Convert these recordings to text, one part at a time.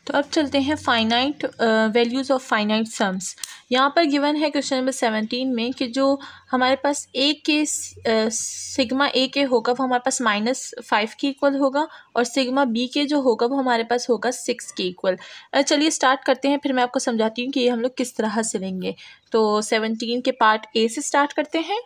तो अब चलते हैं finite values of finite sums. यहाँ पर गिवन है क्वेश्चन नंबर 17 में कि जो हमारे पास ए के सिग्मा ए के होगा वो हमारे पास -5 के इक्वल होगा और सिग्मा बी के जो होगा वो हमारे पास होगा 6 के इक्वल। चलिए स्टार्ट करते हैं, फिर मैं आपको समझाती हूँ कि ये हम लोग किस तरह से लेंगे। तो 17 के पार्ट ए से स्टार्ट करते हैं।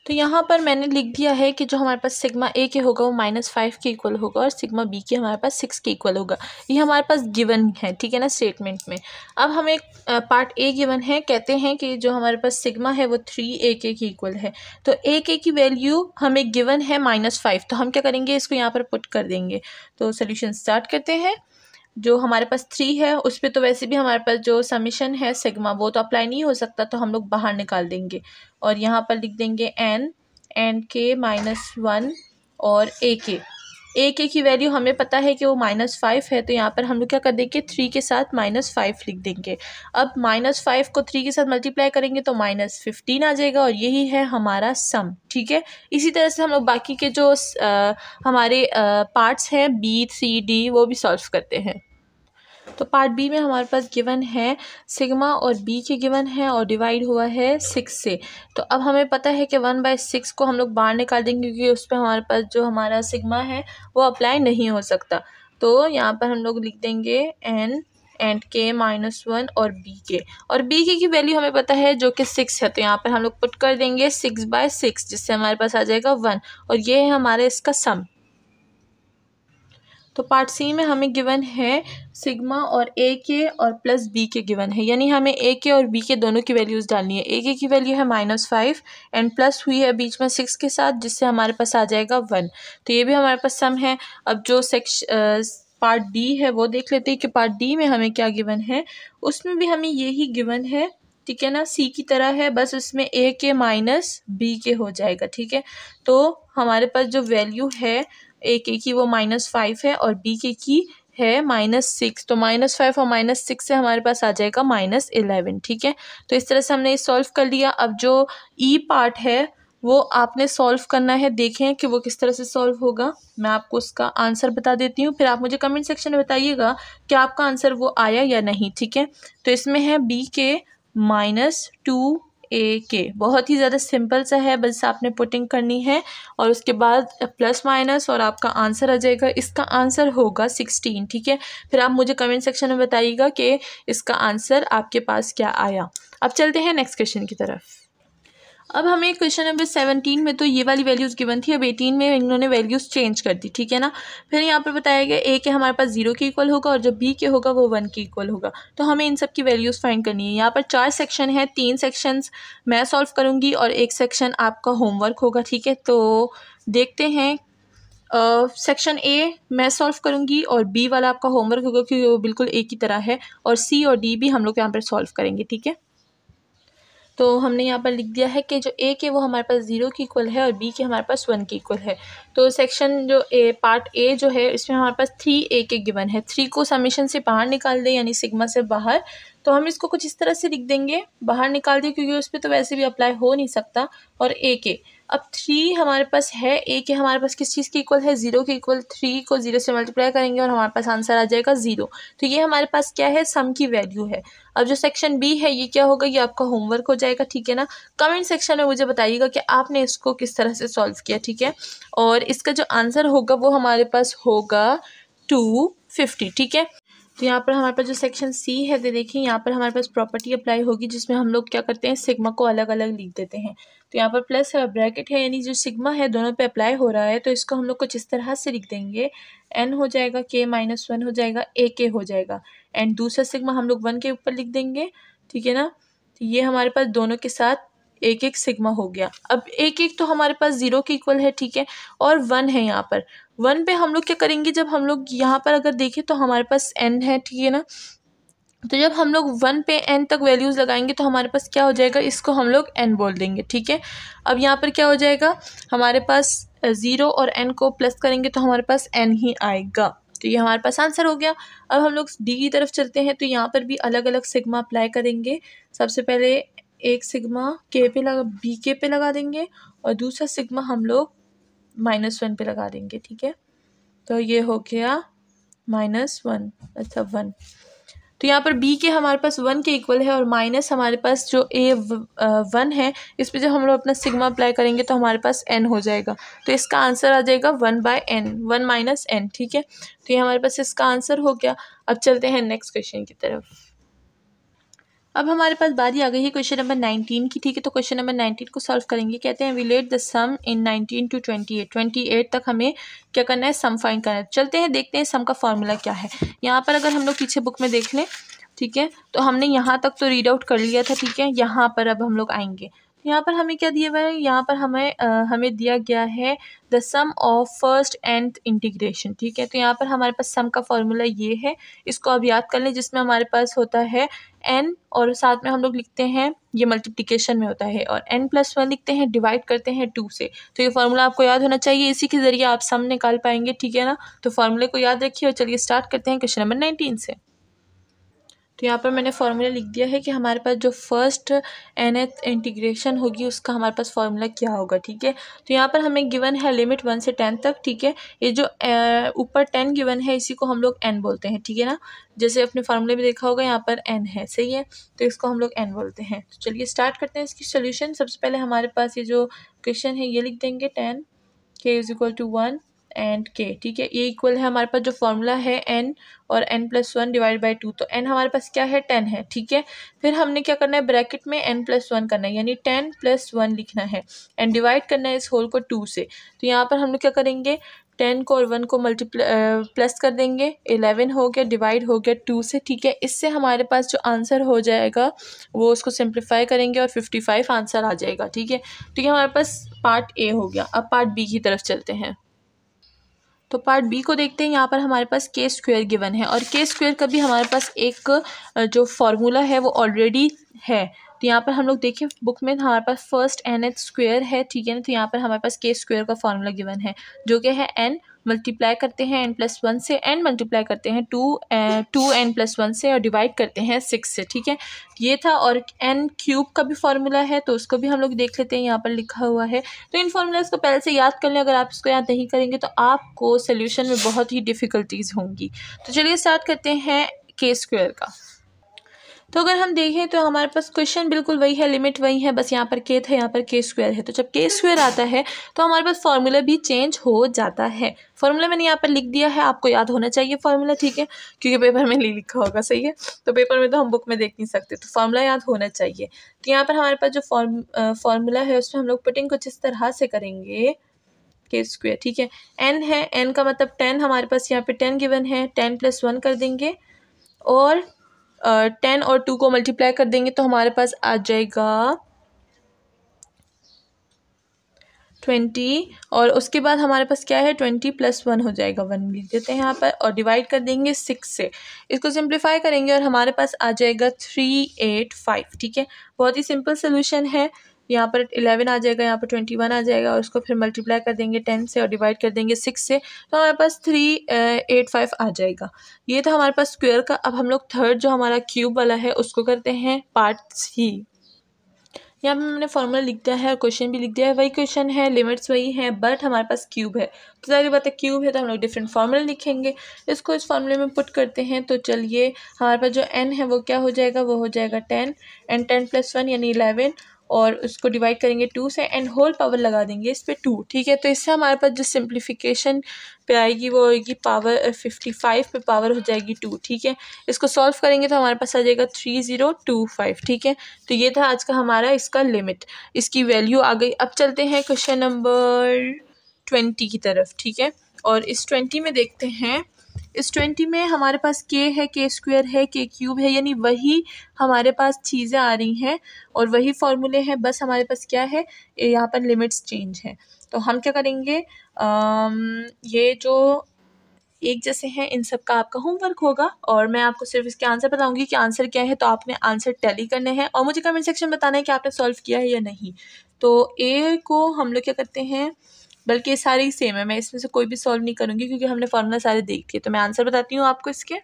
तो यहाँ पर मैंने लिख दिया है कि जो हमारे पास सिग्मा ए के होगा वो -5 के इक्वल होगा और सिग्मा बी के हमारे पास 6 के इक्वल होगा। ये हमारे पास गिवन है, ठीक है ना, स्टेटमेंट में। अब हमें पार्ट ए गिवन है, कहते हैं कि जो हमारे पास सिग्मा है वो 3 ए के इक्वल है। तो ए के की वैल्यू हमें गिवन है -5, तो हम क्या करेंगे, इसको यहाँ पर पुट कर देंगे। तो सोल्यूशन स्टार्ट करते हैं। जो हमारे पास 3 है उस पर तो वैसे भी हमारे पास जो समीशन है सिग्मा वो तो अप्लाई नहीं हो सकता, तो हम लोग बाहर निकाल देंगे और यहाँ पर लिख देंगे एन के -1 और ए के की वैल्यू हमें पता है कि वो -5 है, तो यहाँ पर हम लोग क्या कर देंगे, 3 के साथ -5 लिख देंगे। अब -5 को 3 के साथ मल्टीप्लाई करेंगे तो -15 आ जाएगा और यही है हमारा सम, ठीक है। इसी तरह से हम लोग बाकी के जो हमारे पार्ट्स हैं बी सी डी वो भी सॉल्व करते हैं। तो पार्ट बी में हमारे पास गिवन है सिग्मा और बी के गिवन है और डिवाइड हुआ है 6 से। तो अब हमें पता है कि 1/6 को हम लोग बाहर निकाल देंगे क्योंकि उस पर हमारे पास जो हमारा सिग्मा है वो अप्लाई नहीं हो सकता। तो यहाँ पर हम लोग लिख देंगे एंड के -1 और बी के की वैल्यू हमें पता है जो कि 6 है, तो यहाँ पर हम लोग पुट कर देंगे 6/6 जिससे हमारे पास आ जाएगा 1 और ये है हमारे इसका सम। तो पार्ट सी में हमें गिवन है सिग्मा और ए के और प्लस बी के गिवन है, यानी हमें ए के और बी के दोनों की वैल्यूज़ डालनी है। ए के की वैल्यू है -5 एंड प्लस हुई है बीच में 6 के साथ जिससे हमारे पास आ जाएगा 1। तो ये भी हमारे पास सम है। अब जो पार्ट डी है वो देख लेते हैं कि पार्ट डी में हमें क्या गिवन है। उसमें भी हमें यही गिवन है, ठीक है ना, सी की तरह है, बस उसमें ए के माइनस बी के हो जाएगा, ठीक है। तो हमारे पास जो वैल्यू है ए के की वो -5 है और बी के की है -6, तो -5 और -6 से हमारे पास आ जाएगा -11, ठीक है। तो इस तरह से हमने सॉल्व कर लिया। अब जो ई पार्ट है वो आपने सॉल्व करना है, देखें कि वो किस तरह से सॉल्व होगा। मैं आपको उसका आंसर बता देती हूँ, फिर आप मुझे कमेंट सेक्शन में बताइएगा कि आपका आंसर वो आया या नहीं, ठीक है। तो इसमें है बी के -2 ए के, बहुत ही ज़्यादा सिंपल सा है, बस आपने पुटिंग करनी है और उसके बाद प्लस माइनस और आपका आंसर आ जाएगा। इसका आंसर होगा 16, ठीक है। फिर आप मुझे कमेंट सेक्शन में बताइएगा कि इसका आंसर आपके पास क्या आया। अब चलते हैं नेक्स्ट क्वेश्चन की तरफ। अब हमें क्वेश्चन नंबर 17 में तो ये वाली वैल्यूज़ गिवन थी, अब 18 में इन्होंने वैल्यूज़ चेंज कर दी, ठीक है ना। फिर यहाँ पर बताया गया ए के हमारे पास 0 के इक्वल होगा और जो बी के होगा वो 1 के इक्वल होगा। तो हमें इन सब की वैल्यूज़ फाइंड करनी है। यहाँ पर 4 सेक्शन है, 3 सेक्शंस मैं सॉल्व करूँगी और 1 सेक्शन आपका होमवर्क होगा, ठीक है। तो देखते हैं, सेक्शन ए मैं सॉल्व करूँगी और बी वाला आपका होमवर्क होगा क्योंकि वो बिल्कुल एक ही तरह है, और सी और डी भी हम लोग यहाँ पर सॉल्व करेंगे, ठीक है। तो हमने यहाँ पर लिख दिया है कि जो ए के वो हमारे पास 0 के इक्वल है और बी के हमारे पास 1 के इक्वल है। तो सेक्शन जो पार्ट ए जो है इसमें हमारे पास 3 ए के गिवन है। 3 को समीशन से बाहर निकाल दें, यानी सिग्मा से बाहर, तो हम इसको कुछ इस तरह से लिख देंगे, बाहर निकाल दें क्योंकि उस पर तो वैसे भी अप्लाई हो नहीं सकता। और ए के अब 3 हमारे पास है, ए के हमारे पास किस चीज़ के इक्वल है, 0 के इक्वल। 3 को 0 से मल्टीप्लाई करेंगे और हमारे पास आंसर आ जाएगा 0। तो ये हमारे पास क्या है, सम की वैल्यू है। अब जो सेक्शन बी है ये क्या होगा, ये आपका होमवर्क हो जाएगा, ठीक है ना। कमेंट सेक्शन में मुझे बताइएगा कि आपने इसको किस तरह से सॉल्व किया, ठीक है। और इसका जो आंसर होगा वो हमारे पास होगा 250, ठीक है। तो यहाँ पर हमारे पास जो सेक्शन सी है तो देखिए यहाँ पर हमारे पास प्रॉपर्टी अप्लाई होगी जिसमें हम लोग क्या करते हैं, सिग्मा को अलग अलग लिख देते हैं। तो यहाँ पर प्लस है, ब्रैकेट है, यानी जो सिग्मा है दोनों पे अप्लाई हो रहा है, तो इसको हम लोग कुछ इस तरह से लिख देंगे, एन हो जाएगा के -1 हो जाएगा, ए के हो जाएगा, एंड दूसरा सिग्मा हम लोग 1 के ऊपर लिख देंगे, ठीक है ना। तो ये हमारे पास दोनों के साथ एक एक सिग्मा हो गया। अब एक एक तो हमारे पास 0 के इक्वल है, ठीक है, और 1 है। यहाँ पर 1 पे हम लोग क्या करेंगे, जब हम लोग यहाँ पर अगर देखें तो हमारे पास n है, ठीक है ना। तो जब हम लोग 1 पे n तक वैल्यूज़ लगाएंगे तो हमारे पास क्या हो जाएगा, इसको हम लोग n बोल देंगे, ठीक है। अब यहाँ पर क्या हो जाएगा, हमारे पास 0 और n को प्लस करेंगे तो हमारे पास n ही आएगा। तो ये हमारे पास आंसर हो गया। अब हम लोग डी की तरफ चलते हैं, तो यहाँ पर भी अलग अलग सिग्मा अप्लाई करेंगे। सबसे पहले एक सिग्मा के पे लगा, बी के पे लगा देंगे और दूसरा सिग्मा हम लोग -1 पे लगा देंगे, ठीक है। तो ये हो गया -1, अच्छा 1। तो यहाँ पर b के हमारे पास 1 के इक्वल है और माइनस हमारे पास जो a1 है इस पर जब हम लोग अपना सिग्मा अप्लाई करेंगे तो हमारे पास n हो जाएगा। तो इसका आंसर आ जाएगा 1/n, 1 - n, ठीक है। तो ये हमारे पास इसका आंसर हो गया। अब चलते हैं नेक्स्ट क्वेश्चन की तरफ। अब हमारे पास बारी आ गई है क्वेश्चन नंबर 19 की, ठीक है। तो क्वेश्चन नंबर 19 को सॉल्व करेंगे। कहते हैं relate the sum in 19 to 28, 28 तक हमें क्या करना है, सम फाइंड करना है। चलते हैं देखते हैं सम का फॉर्मूला क्या है। यहाँ पर अगर हम लोग पीछे बुक में देख लें, ठीक है, तो हमने यहाँ तक तो रीड आउट कर लिया था, ठीक है। यहाँ पर अब हम लोग आएंगे, यहाँ पर हमें क्या दिया हुआ है, यहाँ पर हमें दिया गया है the sum of first and integration, ठीक है। तो यहाँ पर हमारे पास सम का फॉर्मूला ये है, इसको अब याद कर लें, जिसमें हमारे पास होता है n और साथ में हम लोग लिखते हैं, ये मल्टीप्लिकेशन में होता है, और n+1 लिखते हैं, डिवाइड करते हैं 2 से। तो ये फार्मूला आपको याद होना चाहिए, इसी के ज़रिए आप सम निकाल पाएंगे, ठीक है ना। तो फार्मूले को याद रखिए और चलिए स्टार्ट करते हैं क्वेश्चन नंबर 19 से। तो यहाँ पर मैंने फार्मूला लिख दिया है कि हमारे पास जो फर्स्ट nth इंटीग्रेशन होगी उसका हमारे पास फार्मूला क्या होगा, ठीक है। तो यहाँ पर हमें गिवन है लिमिट 1 से 10 तक, ठीक है। ये जो ऊपर 10 गिवन है इसी को हम लोग n बोलते हैं, ठीक है ना। जैसे अपने फार्मूले में देखा होगा यहाँ पर n है, सही है, तो इसको हम लोग n बोलते हैं। तो चलिए स्टार्ट करते हैं इसकी सोल्यूशन। सबसे पहले हमारे पास ये जो क्वेश्चन है ये लिख देंगे 10 k = 1 एंड k, ठीक है। ये इक्वल है हमारे पास जो फॉर्मूला है n और n+1 डिवाइड बाई 2। तो n हमारे पास क्या है, 10 है, ठीक है। फिर हमने क्या करना है, ब्रैकेट में n+1 करना है, यानी 10+1 लिखना है एंड डिवाइड करना है इस होल को 2 से। तो यहाँ पर हम लोग क्या करेंगे, 10 को और 1 को प्लस कर देंगे, 11 हो गया, डिवाइड हो गया 2 से, ठीक है। इससे हमारे पास जो आंसर हो जाएगा वो उसको सिंप्लीफाई करेंगे और 55 आंसर आ जाएगा, ठीक है। तो ये हमारे पास पार्ट ए हो गया। अब पार्ट बी की तरफ चलते हैं। तो पार्ट बी को देखते हैं। यहाँ पर हमारे पास के स्क्वायर गिवन है और के स्क्वायर का भी हमारे पास एक जो फॉर्मूला है वो ऑलरेडी है। तो यहाँ पर हम लोग देखें बुक में हमारे पास फर्स्ट nth स्क्वायर है, ठीक है ना। तो यहाँ पर हमारे पास के स्क्वायर का फॉर्मूला गिवन है जो कि है n मल्टीप्लाई करते हैं n+1 से, n मल्टीप्लाई करते हैं 2n+1 से और डिवाइड करते हैं 6 से, ठीक है। ये था। और n³ का भी फॉर्मूला है तो उसको भी हम लोग देख लेते हैं, यहाँ पर लिखा हुआ है। तो इन फॉर्मूलाज को पहले से याद कर लें, अगर आप इसको याद नहीं करेंगे तो आपको सोल्यूशन में बहुत ही डिफ़िकल्टीज़ होंगी। तो चलिए स्टार्ट करते हैं के स्क्वायर का। तो अगर हम देखें तो हमारे पास क्वेश्चन बिल्कुल वही है, लिमिट वही है, बस यहाँ पर के था, यहाँ पर के स्क्वायर है। तो जब के स्क्वायर आता है तो हमारे पास फार्मूला भी चेंज हो जाता है। फार्मूला मैंने यहाँ पर लिख दिया है, आपको याद होना चाहिए फार्मूला, ठीक है, क्योंकि पेपर में नहीं लिखा होगा, सही है। तो पेपर में तो हम बुक में देख नहीं सकते, तो फार्मूला याद होना चाहिए। तो यहाँ पर हमारे पास जो फार्मूला है उसमें हम लोग पुटिंग कुछ इस तरह से करेंगे, के स्क्वायर, ठीक है। n है, n का मतलब 10, हमारे पास यहाँ पे 10 गिवन है, 10+1 कर देंगे और 10 और 2 को मल्टीप्लाई कर देंगे तो हमारे पास आ जाएगा 20 और उसके बाद हमारे पास क्या है, 20+1 हो जाएगा, 1 लिख देते हैं यहाँ पर और डिवाइड कर देंगे 6 से। इसको सिंप्लीफाई करेंगे और हमारे पास आ जाएगा 385, ठीक है। बहुत ही सिंपल सोल्यूशन है। यहाँ पर 11 आ जाएगा, यहाँ पर 21 आ जाएगा और उसको फिर मल्टीप्लाई कर देंगे 10 से और डिवाइड कर देंगे 6 से, तो हमारे पास 385 आ जाएगा। ये था हमारे पास स्क्वायर का। अब हम लोग थर्ड जो हमारा क्यूब वाला है उसको करते हैं पार्ट सी। यहाँ पे मैंने फॉर्मूला लिख दिया है, क्वेश्चन भी लिख दिया है, वही क्वेश्चन है, लिमिट्स वही है, बट हमारे पास क्यूब है। तो सारी बात है, क्यूब है तो हम लोग डिफरेंट फार्मूला लिखेंगे, इसको इस फार्मूले में पुट करते हैं। तो चलिए हमारे पास जो n है वो क्या हो जाएगा, वो हो जाएगा 10 एंड 10+1 यानी 11 और उसको डिवाइड करेंगे 2 से एंड होल पावर लगा देंगे इस पे 2, ठीक है। तो इससे हमारे पास जो सिंप्लीफिकेशन पे आएगी वो होगी पावर 55 पे पावर हो जाएगी 2, ठीक है। इसको सॉल्व करेंगे तो हमारे पास आ जाएगा 3025, ठीक है। तो ये था आज का हमारा इसका लिमिट, इसकी वैल्यू आ गई। अब चलते हैं क्वेश्चन नंबर 20 की तरफ, ठीक है। और इस 20 में देखते हैं, इस 20 में हमारे पास के है, के स्क्वायर है, के क्यूब है, यानी वही हमारे पास चीज़ें आ रही हैं और वही फॉर्मूले हैं, बस हमारे पास क्या है, यहाँ पर लिमिट्स चेंज हैं। तो हम क्या करेंगे, ये जो एक जैसे हैं इन सब का आपका होमवर्क होगा और मैं आपको सिर्फ इसके आंसर बताऊंगी कि आंसर क्या है। तो आपने आंसर टैली करने हैं और मुझे कमेंट सेक्शन में बताना है कि आपने सॉल्व किया है या नहीं। तो ए को हम लोग क्या करते हैं, बल्कि ये सारे ही सेम है, मैं इसमें से कोई भी सॉल्व नहीं करूँगी क्योंकि हमने फार्मूला सारे देख लिए। तो मैं आंसर बताती हूँ आपको इसके।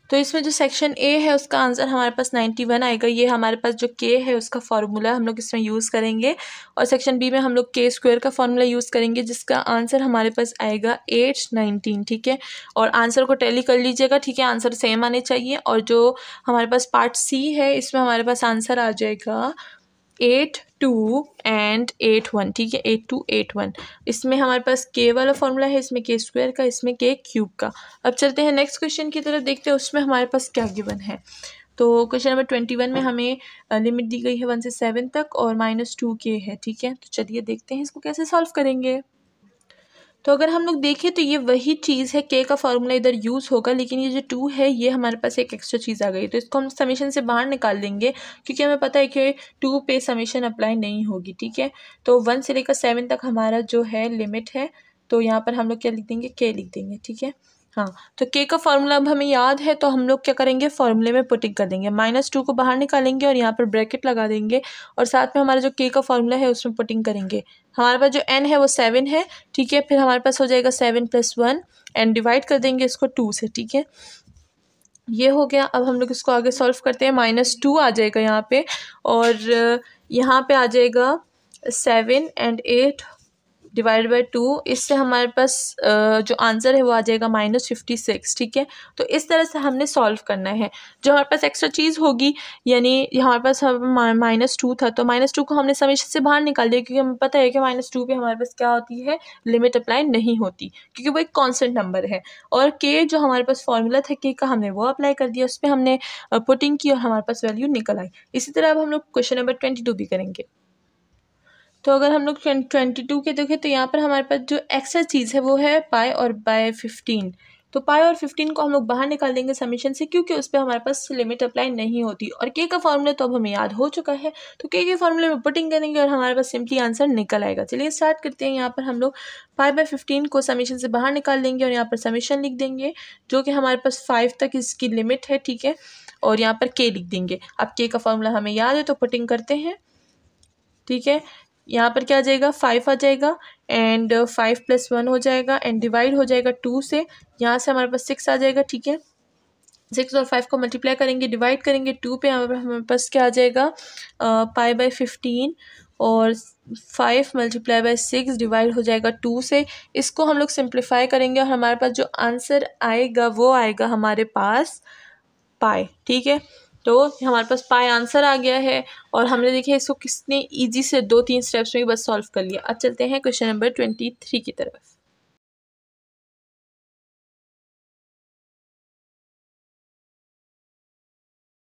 तो इसमें जो सेक्शन ए है उसका आंसर हमारे पास 91 आएगा। ये हमारे पास जो के है उसका फार्मूला हम लोग इसमें यूज़ करेंगे, और सेक्शन बी में हम लोग के स्क्वायर का फार्मूला यूज़ करेंगे, जिसका आंसर हमारे पास आएगा 819, ठीक है। और आंसर को टैली कर लीजिएगा, ठीक है, आंसर सेम आने चाहिए। और जो हमारे पास पार्ट सी है इसमें हमारे पास आंसर आ जाएगा 82 एंड 81, ठीक है, 8281। इसमें हमारे पास के वाला फॉर्मूला है, इसमें के स्क्वायर का, इसमें के क्यूब का। अब चलते हैं नेक्स्ट क्वेश्चन की तरफ, देखते हैं उसमें हमारे पास क्या गिवन है। तो क्वेश्चन नंबर 21 में हमें लिमिट दी गई है 1 से 7 तक और -2k है, ठीक है। तो चलिए देखते हैं इसको कैसे सॉल्व करेंगे। तो अगर हम लोग देखें तो ये वही चीज़ है, के का फार्मूला इधर यूज़ होगा, लेकिन ये जो 2 है ये हमारे पास एक एक्स्ट्रा चीज़ आ गई, तो इसको हम समीशन से बाहर निकाल देंगे, क्योंकि हमें पता है कि 2 पे समीशन अप्लाई नहीं होगी, ठीक है। तो 1 से लेकर 7 तक हमारा जो है लिमिट है, तो यहाँ पर हम लोग क्या लिख देंगे, के लिख देंगे, ठीक है। हाँ, तो के का फार्मूला अब हमें याद है, तो हम लोग क्या करेंगे, फार्मूले में पुटिंग कर देंगे, -2 को बाहर निकालेंगे और यहाँ पर ब्रैकेट लगा देंगे, और साथ में हमारा जो के का फार्मूला है उसमें पुटिंग करेंगे। हमारे पास जो n है वो 7 है, ठीक है। फिर हमारे पास हो जाएगा 7 + 1 एंड डिवाइड कर देंगे इसको 2 से, ठीक है। ये हो गया। अब हम लोग इसको आगे सॉल्व करते हैं, -2 आ जाएगा यहाँ पे, और यहाँ पे आ जाएगा 7 एंड 8 डिवाइड बाई 2। इससे हमारे पास जो आंसर है वो आ जाएगा -56, ठीक है। तो इस तरह से हमने सॉल्व करना है। जो हमारे पास एक्स्ट्रा चीज़ होगी, यानी हमारे पास -2 था, तो -2 को हमने समेशन से बाहर निकाल दिया, क्योंकि हमें पता है कि -2 पे हमारे पास क्या होती है, लिमिट अप्लाई नहीं होती, क्योंकि वो एक कॉन्स्टेंट नंबर है। और के जो हमारे पास फॉर्मूला था के का, हमने वो अप्लाई कर दिया, उस पर हमने पुटिंग की और हमारे पास वैल्यू निकल आई। इसी तरह अब हम लोग क्वेश्चन नंबर 22 भी करेंगे। तो अगर हम लोग 22 के देखें तो यहाँ पर हमारे पास जो एक्स्ट्रा चीज़ है वो है पाई और बाय 15। तो पाई और 15 को हम लोग बाहर निकाल देंगे समीशन से, क्योंकि उस पर हमारे पास लिमिट अप्लाई नहीं होती, और के का फार्मूला तो अब हमें याद हो चुका है, तो के फार्मूले में पुटिंग करेंगे और हमारे पास सिंपली आंसर निकल आएगा। चलिए स्टार्ट करते हैं। यहाँ पर हम लोग पाई बाय 15 को समीशन से बाहर निकाल देंगे और यहाँ पर समीशन लिख देंगे, जो कि हमारे पास 5 तक इसकी लिमिट है, ठीक है। और यहाँ पर के लिख देंगे। अब के का फार्मूला हमें याद है, तो पुटिंग करते हैं, ठीक है। यहाँ पर क्या आ जाएगा, 5 आ जाएगा एंड 5 + 1 हो जाएगा एंड डिवाइड हो जाएगा 2 से। यहाँ से हमारे पास 6 आ जाएगा, ठीक है। 6 और 5 को मल्टीप्लाई करेंगे, डिवाइड करेंगे 2 पे, यहाँ पर हमारे पास क्या आ जाएगा, पाई बाय 15 और 5 × 6 डिवाइड हो जाएगा 2 से। इसको हम लोग सिंप्लीफाई करेंगे और हमारे पास जो आंसर आएगा वो आएगा हमारे पास पाई, ठीक है। तो हमारे पास पाई आंसर आ गया है, और हमने देखिए इसको कितने इजी से 2-3 स्टेप्स में बस सॉल्व कर लिया। अब चलते हैं क्वेश्चन नंबर 23 की तरफ।